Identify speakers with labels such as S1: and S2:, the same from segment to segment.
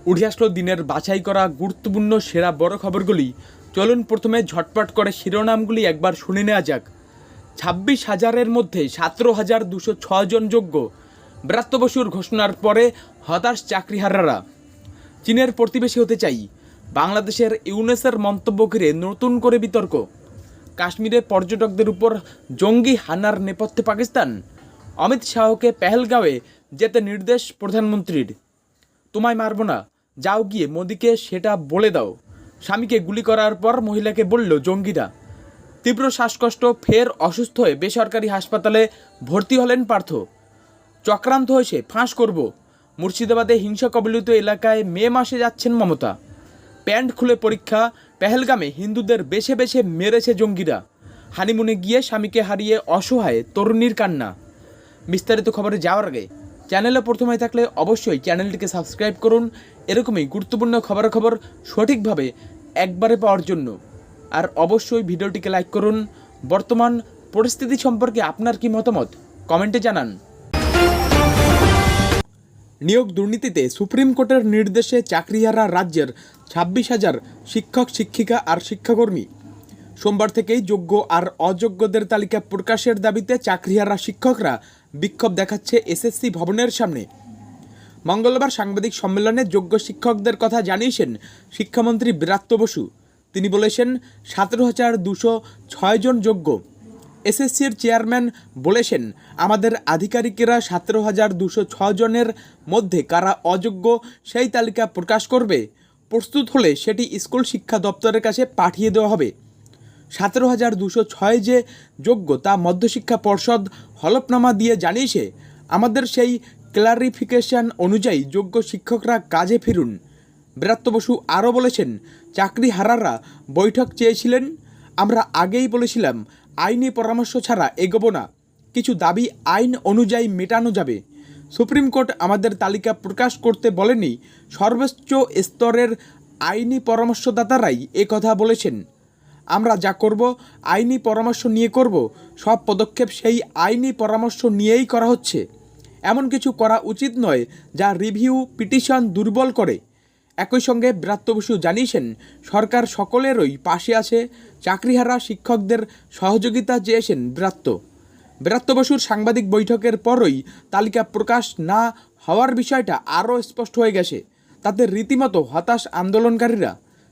S1: উঠে আসলো দিনের বাছাই করা গুরুত্বপূর্ণ সেরা বড় খবরগুলি। চলুন প্রথমে ঝটপট করে শিরোনামগুলি একবার শুনে নেওয়া যাক। 26,000-এর মধ্যে 17,206 জন যোগ্য। ব্রাত্য বসুর ঘোষণার পরে হতাশ চাকরিহারারা। চীনের প্রতিবেশী হতে চাই, বাংলাদেশের ইউনুসের মন্তব্য ঘিরে নতুন করে বিতর্ক। কাশ্মীরে পর্যটকদের উপর জঙ্গি হানার নেপথ্যে পাকিস্তান। অমিত শাহকে পেহেলগাঁওয়ে যেতে নির্দেশ প্রধানমন্ত্রীর। তোমায় মারব না, যাও গিয়ে মোদিকে সেটা বলে দাও। স্বামীকে গুলি করার পর মহিলাকে বলল জঙ্গিরা। তীব্র শ্বাসকষ্ট, ফের অসুস্থ হয়ে বেসরকারি হাসপাতালে ভর্তি হলেন পার্থ। চক্রান্ত হয়েছে, ফাঁস করব। মুর্শিদাবাদে হিংসা কবলিত এলাকায় মে মাসে যাচ্ছেন মমতা। প্যান্ট খুলে পরীক্ষা, পেহেলগামে হিন্দুদের বেছে বেছে মেরেছে জঙ্গিরা। হানিমুনে গিয়ে স্বামীকে হারিয়ে অসহায় তরুণীর কান্না। বিস্তারিত খবরে যাওয়ার আগে চ্যানেলে প্রথমে থাকলে অবশ্যই চ্যানেলটিকে সাবস্ক্রাইব করুন, এরকমই গুরুত্বপূর্ণ খবরাখবর সঠিকভাবে একবারে পাওয়ার জন্য। আর অবশ্যই ভিডিওটিকে লাইক করুন। বর্তমান পরিস্থিতি সম্পর্কে আপনার কি মতামত কমেন্টে জানান। নিয়োগ দুর্নীতিতে সুপ্রিম কোর্টের নির্দেশে চাকরিহারা রাজ্যের 26,000 শিক্ষক, শিক্ষিকা আর শিক্ষাকর্মী। সোমবার থেকেই যোগ্য আর অযোগ্যদের তালিকা প্রকাশের দাবিতে চাকরিহারা শিক্ষকরা বিক্ষোভ দেখাচ্ছে এসএসসি ভবনের সামনে। মঙ্গলবার সাংবাদিক সম্মেলনে যোগ্য শিক্ষকদের কথা জানিয়েছেন শিক্ষামন্ত্রী ব্রাত্য বসু। তিনি বলেছেন 17,206 জন যোগ্য। এসএসসির চেয়ারম্যান বলেছেন, আমাদের আধিকারিকেরা 17,206 জনের মধ্যে কারা অযোগ্য সেই তালিকা প্রকাশ করবে। প্রস্তুত হলে সেটি স্কুল শিক্ষা দপ্তরের কাছে পাঠিয়ে দেওয়া হবে। 17,206 যে যোগ্য তা মধ্যশিক্ষা পর্ষদ হলফনামা দিয়ে জানিয়েছে। আমাদের সেই ক্লারিফিকেশন অনুযায়ী যোগ্য শিক্ষকরা কাজে ফিরুন। ব্রাত্য বসু আরও বলেছেন, চাকরিহারারা বৈঠক চেয়েছিলেন। আমরা আগেই বলেছিলাম আইনি পরামর্শ ছাড়া এগোবো না। কিছু দাবি আইন অনুযায়ী মেটানো যাবে। সুপ্রিম কোর্ট আমাদের তালিকা প্রকাশ করতে বলেনি। সর্বোচ্চ স্তরের আইনি পরামর্শদাতারাই কথা বলেছেন। আমরা যা করব আইনি পরামর্শ নিয়ে করব। সব পদক্ষেপ সেই আইনি পরামর্শ নিয়েই করা হচ্ছে। এমন কিছু করা উচিত নয় যা রিভিউ পিটিশন দুর্বল করে। একই সঙ্গে ব্রাত্য বসু জানিয়েছেন, সরকার সকলেরই পাশে আছে। চাকরিহারা শিক্ষকদের সহযোগিতা চেয়েছেন ব্রাত্য বসুর সাংবাদিক বৈঠকের পরই তালিকা প্রকাশ না হওয়ার বিষয়টা আরও স্পষ্ট হয়ে গেছে। তাতে রীতিমতো হতাশ আন্দোলনকারীরা।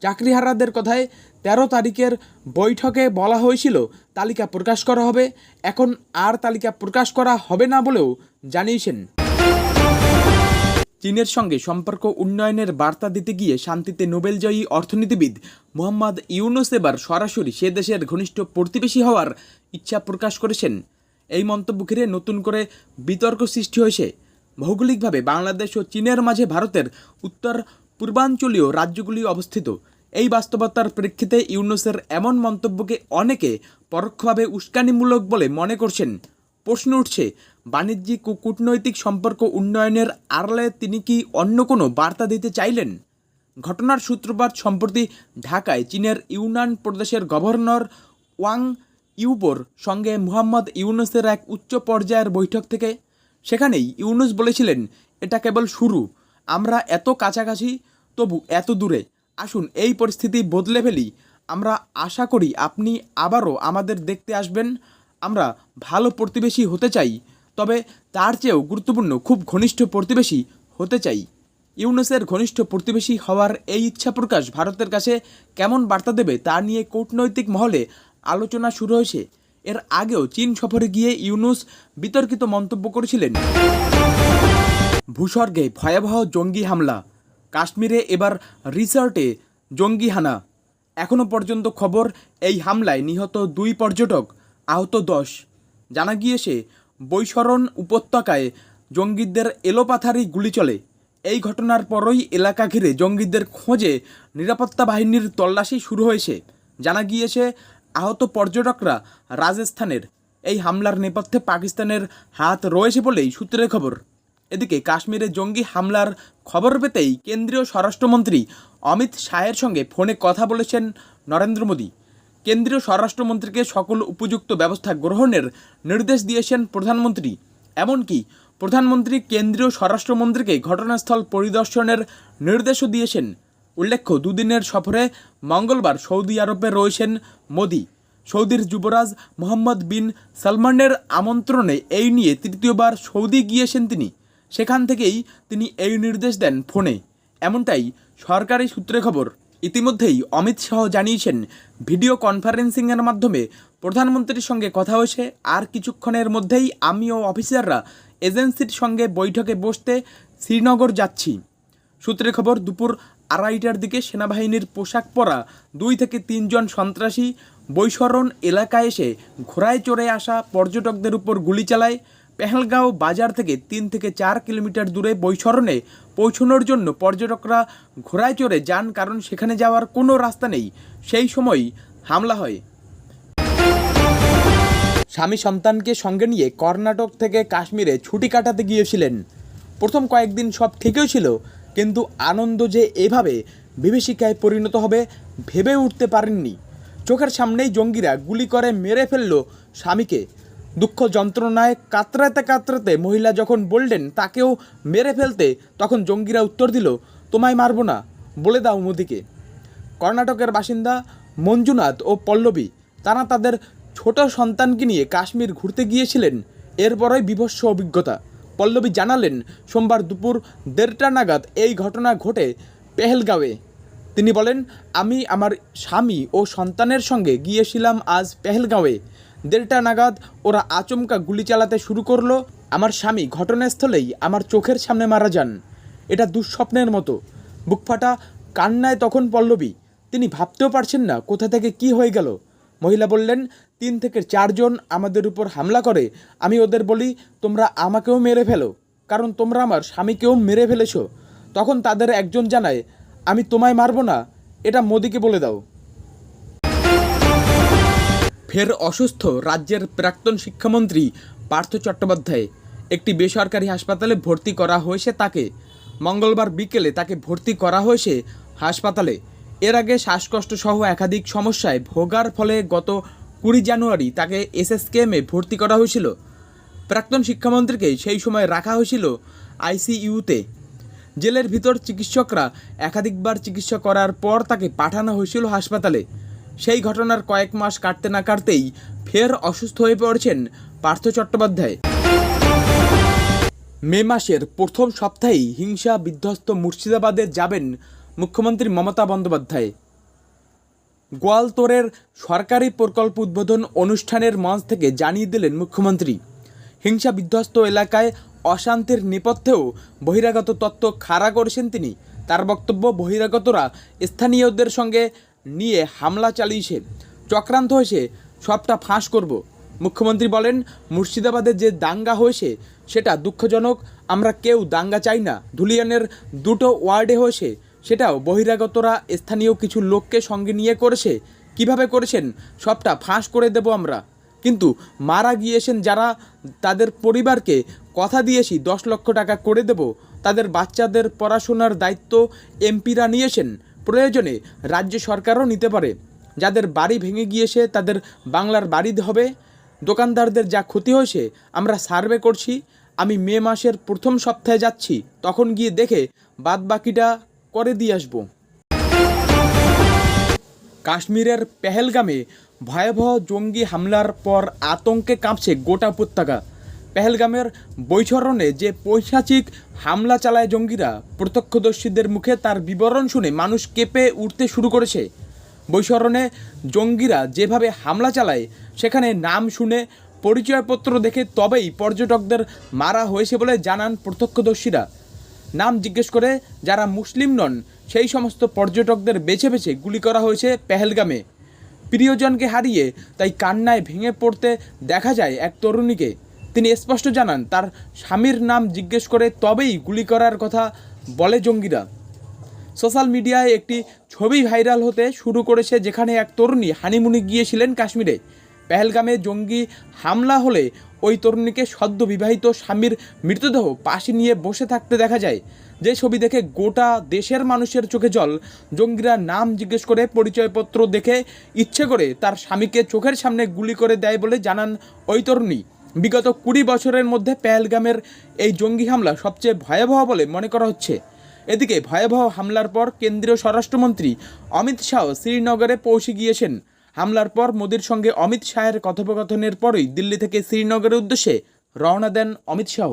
S1: চাকরিহারাদের কথায় 13 তারিখের বৈঠকে বলা হয়েছিল তালিকা প্রকাশ করা হবে। এখন আর তালিকা প্রকাশ করা হবে না বলেও জানিয়েছেন। চীনের সঙ্গে সম্পর্ক উন্নয়নের বার্তা দিতে গিয়ে শান্তিতে নোবেলজয়ী অর্থনীতিবিদ মোহাম্মদ ইউনুস এবার সরাসরি সে দেশের ঘনিষ্ঠ প্রতিবেশী হওয়ার ইচ্ছা প্রকাশ করেছেন। এই মন্তব্য ঘিরে নতুন করে বিতর্ক সৃষ্টি হয়েছে। ভৌগোলিকভাবে বাংলাদেশ ও চীনের মাঝে ভারতের উত্তর পূর্বাঞ্চলীয় রাজ্যগুলি অবস্থিত। এই বাস্তবতার প্রেক্ষিতে ইউনুসের এমন মন্তব্যকে অনেকে পরোক্ষভাবে উস্কানিমূলক বলে মনে করছেন। প্রশ্ন উঠছে, বাণিজ্যিক ও কূটনৈতিক সম্পর্ক উন্নয়নের আড়ালে তিনি কি অন্য কোনো বার্তা দিতে চাইলেন? ঘটনার সূত্রপাত সম্প্রতি ঢাকায় চীনের ইউনান প্রদেশের গভর্নর ওয়াং ইউবোর সঙ্গে মুহাম্মদ ইউনুসের এক উচ্চ পর্যায়ের বৈঠক থেকে। সেখানেই ইউনুস বলেছিলেন, এটা কেবল শুরু। আমরা এত কাছাকাছি, তবু এত দূরে। আসুন এই পরিস্থিতি বদলে ফেলি। আমরা আশা করি আপনি আবারও আমাদের দেখতে আসবেন। আমরা ভালো প্রতিবেশী হতে চাই, তবে তার চেয়েও গুরুত্বপূর্ণ খুব ঘনিষ্ঠ প্রতিবেশী হতে চাই। ইউনুসের ঘনিষ্ঠ প্রতিবেশী হওয়ার এই ইচ্ছা প্রকাশ ভারতের কাছে কেমন বার্তা দেবে তা নিয়ে কূটনৈতিক মহলে আলোচনা শুরু হয়েছে। এর আগেও চীন সফরে গিয়ে ইউনুস বিতর্কিত মন্তব্য করেছিলেন। ভূস্বর্গে ভয়াবহ জঙ্গি হামলা, কাশ্মীরে এবার রিসর্টে জঙ্গি হানা। এখনও পর্যন্ত খবর, এই হামলায় নিহত 2 পর্যটক, আহত 10। জানা গিয়েছে বৈশরণ উপত্যকায় জঙ্গিদের এলোপাথারি গুলি চলে। এই ঘটনার পরই এলাকা ঘিরে জঙ্গিদের খোঁজে নিরাপত্তা বাহিনীর তল্লাশি শুরু হয়েছে। জানা গিয়েছে আহত পর্যটকরা রাজস্থানের। এই হামলার নেপথ্যে পাকিস্তানের হাত রয়েছে বলেই সূত্রের খবর। এদিকে কাশ্মীরে জঙ্গি হামলার খবর পেতেই কেন্দ্রীয় স্বরাষ্ট্রমন্ত্রী অমিত শাহের সঙ্গে ফোনে কথা বলেছেন নরেন্দ্র মোদী। কেন্দ্রীয় স্বরাষ্ট্রমন্ত্রীকে সকল উপযুক্ত ব্যবস্থা গ্রহণের নির্দেশ দিয়েছেন প্রধানমন্ত্রী। এমনকি প্রধানমন্ত্রী কেন্দ্রীয় স্বরাষ্ট্রমন্ত্রীকে ঘটনাস্থল পরিদর্শনের নির্দেশও দিয়েছেন। উল্লেখ্য, দুদিনের সফরে মঙ্গলবার সৌদি আরবে রয়েছেন মোদি। সৌদির যুবরাজ মোহাম্মদ বিন সালমানের আমন্ত্রণে এই নিয়ে তৃতীয়বার সৌদি গিয়েছেন তিনি। সেখান থেকেই তিনি এই নির্দেশ দেন ফোনে, এমনটাই সরকারি সূত্রে খবর। ইতিমধ্যেই অমিত শাহ জানিয়েছেন, ভিডিও কনফারেন্সিংয়ের মাধ্যমে প্রধানমন্ত্রীর সঙ্গে কথা হয়েছে, আর কিছুক্ষণের মধ্যেই আমি ও অফিসাররা এজেন্সির সঙ্গে বৈঠকে বসতে শ্রীনগর যাচ্ছি। সূত্রের খবর, দুপুর 2:30টার দিকে সেনাবাহিনীর পোশাক পরা 2 থেকে 3 জন সন্ত্রাসী বৈশরণ এলাকায় এসে ঘোড়ায় চড়ে আসা পর্যটকদের উপর গুলি চালায়। পেহেলগাঁও বাজার থেকে 3 থেকে 4 কিলোমিটার দূরে বৈশরণে পৌঁছানোর জন্য পর্যটকরা ঘোড়ায় চড়ে যান, কারণ সেখানে যাওয়ার কোনো রাস্তা নেই। সেই সময়ই হামলা হয়। স্বামী সন্তানকে সঙ্গে নিয়ে কর্ণাটক থেকে কাশ্মীরে ছুটি কাটাতে গিয়েছিলেন। প্রথম কয়েকদিন সব ঠিকই ছিল, কিন্তু আনন্দ যে এভাবে বিভীষিকায় পরিণত হবে ভেবে উঠতে পারেননি। চোখের সামনেই জঙ্গিরা গুলি করে মেরে ফেলল স্বামীকে। দুঃখ যন্ত্রণায় কাতরাতে কাতরাতে মহিলা যখন বললেন তাকেও মেরে ফেলতে, তখন জঙ্গিরা উত্তর দিল, তোমায় মারব না, বলে দাও মোদিকে। কর্ণাটকের বাসিন্দা মঞ্জুনাথ ও পল্লবী, তারা তাদের ছোট সন্তানকে নিয়ে কাশ্মীর ঘুরতে গিয়েছিলেন। এরপরই বিভৎস অভিজ্ঞতা। পল্লবী জানালেন, সোমবার দুপুর 1:30টা নাগাদ এই ঘটনা ঘটে পেহেলগাঁওয়ে। তিনি বলেন, আমি আমার স্বামী ও সন্তানের সঙ্গে গিয়েছিলাম আজ পেহেলগাঁওয়ে। 1:30টা নাগাদ ওরা আচমকা গুলি চালাতে শুরু করলো। আমার স্বামী ঘটনাস্থলেই আমার চোখের সামনে মারা যান। এটা দুঃস্বপ্নের মতো। বুকফাটা কান্নায় তখন পল্লবী। তিনি ভাবতেও পারছেন না কোথা থেকে কি হয়ে গেল। মহিলা বললেন, 3 থেকে 4 জন আমাদের উপর হামলা করে। আমি ওদের বলি, তোমরা আমাকেও মেরে ফেলো, কারণ তোমরা আমার স্বামীকেও মেরে ফেলেছ। তখন তাদের একজন জানায়, আমি তোমায় মারব না, এটা মোদিকে বলে দাও। ফের অসুস্থ রাজ্যের প্রাক্তন শিক্ষামন্ত্রী পার্থ চট্টোপাধ্যায়। একটি বেসরকারি হাসপাতালে ভর্তি করা হয়েছে তাকে। মঙ্গলবার বিকেলে তাকে ভর্তি করা হয়েছে হাসপাতালে। এর আগে শ্বাসকষ্ট সহ একাধিক সমস্যায় ভোগার ফলে গত 20 জানুয়ারি তাকে এসএসকেএমে ভর্তি করা হয়েছিল। প্রাক্তন শিক্ষামন্ত্রীকে সেই সময় রাখা হয়েছিল আইসিইউতে। জেলের ভিতর চিকিৎসকরা একাধিকবার চিকিৎসা করার পর তাকে পাঠানো হয়েছিল হাসপাতালে। সেই ঘটনার কয়েক মাস কাটতে না কাটতেই ফের অসুস্থ হয়ে পড়েছেন পার্থ চট্টোপাধ্যায়। মে মাসের প্রথম সপ্তাহেই হিংসা বিধ্বস্ত মুর্শিদাবাদে যাবেন মুখ্যমন্ত্রী মমতা বন্দ্যোপাধ্যায়। গোয়ালতোড়ের সরকারি প্রকল্প উদ্বোধন অনুষ্ঠানের মঞ্চ থেকে জানিয়ে দিলেন মুখ্যমন্ত্রী, হিংসা বিধ্বস্ত এলাকায় অশান্তির নেপথ্যেও বহিরাগত তত্ত্ব খাড়া করেছেন তিনি। তার বক্তব্য, বহিরাগতরা স্থানীয়দের সঙ্গে নিয়ে হামলা চালিয়েছে, চক্রান্ত হয়েছে, সবটা ফাঁস করব। মুখ্যমন্ত্রী বলেন, মুর্শিদাবাদে যে দাঙ্গা হয়েছে সেটা দুঃখজনক। আমরা কেউ দাঙ্গা চাই না। ধুলিয়ানের 2টো ওয়ার্ডে হয়েছে, সেটাও বহিরাগতরা স্থানীয় কিছু লোককে সঙ্গে নিয়ে করেছে। কিভাবে করেছেন সবটা ফাঁস করে দেব আমরা। কিন্তু মারা গিয়েছেন যারা, তাদের পরিবারকে কথা দিয়েছি 10 লক্ষ টাকা করে দেব। তাদের বাচ্চাদের পড়াশোনার দায়িত্ব এমপিরা নিয়েছেন, প্রয়োজনে রাজ্য সরকারও নিতে পারে। যাদের বাড়ি ভেঙে গিয়েছে তাদের বাংলার বাড়ি হবে। দোকানদারদের যা ক্ষতি হয়েছে আমরা সার্ভে করছি। আমি মে মাসের প্রথম সপ্তাহে যাচ্ছি, তখন গিয়ে দেখে বাদবাকিটা করে দিয়ে আসবো। কাশ্মীরের পেহেলগামে ভয়াবহ জঙ্গি হামলার পর আতঙ্কে কাঁপছে গোটা উপত্যকা। পেহেলগামের বৈশরণে যে পৈশাচিক হামলা চালায় জঙ্গিরা, প্রত্যক্ষদর্শীদের মুখে তার বিবরণ শুনে মানুষ কেঁপে উঠতে শুরু করেছে। বৈশরণে জঙ্গিরা যেভাবে হামলা চালায়, সেখানে নাম শুনে পরিচয়পত্র দেখে তবেই পর্যটকদের মারা হয়েছে বলে জানান প্রত্যক্ষদর্শীরা। নাম জিজ্ঞেস করে যারা মুসলিম নন সেই সমস্ত পর্যটকদের বেছে বেছে গুলি করা হয়েছে পেহেলগামে। প্রিয়জনকে হারিয়ে তাই কান্নায় ভেঙে পড়তে দেখা যায় এক তরুণীকে। তিনি স্পষ্ট জানান, তার স্বামীর নাম জিজ্ঞেস করে তবেই গুলি করার কথা বলে জঙ্গিরা। সোশ্যাল মিডিয়ায় একটি ছবি ভাইরাল হতে শুরু করেছে, যেখানে এক তরুণী হানিমুনে গিয়েছিলেন কাশ্মীরে। পেহেলগামে জঙ্গি হামলা হলে ওই তরুণীকে সদ্য বিবাহিত স্বামীর মৃতদেহ পাশে নিয়ে বসে থাকতে দেখা যায়। যে ছবি দেখে গোটা দেশের মানুষের চোখে জল। জঙ্গিরা নাম জিজ্ঞেস করে, পরিচয়পত্র দেখে ইচ্ছে করে তার স্বামীকে চোখের সামনে গুলি করে দেয় বলে জানান ওই তরুণী। বিগত 20 বছরের মধ্যে পেহেলগামের এই জঙ্গি হামলা সবচেয়ে ভয়াবহ বলে মনে করা হচ্ছে। এদিকে ভয়াবহ হামলার পর কেন্দ্রীয় স্বরাষ্ট্রমন্ত্রী অমিত শাহ শ্রীনগরে পৌঁছে গিয়েছেন। হামলার পর মোদির সঙ্গে অমিত শাহের কথোপকথনের পরই দিল্লি থেকে শ্রীনগরের উদ্দেশ্যে রওনা দেন অমিত শাহ।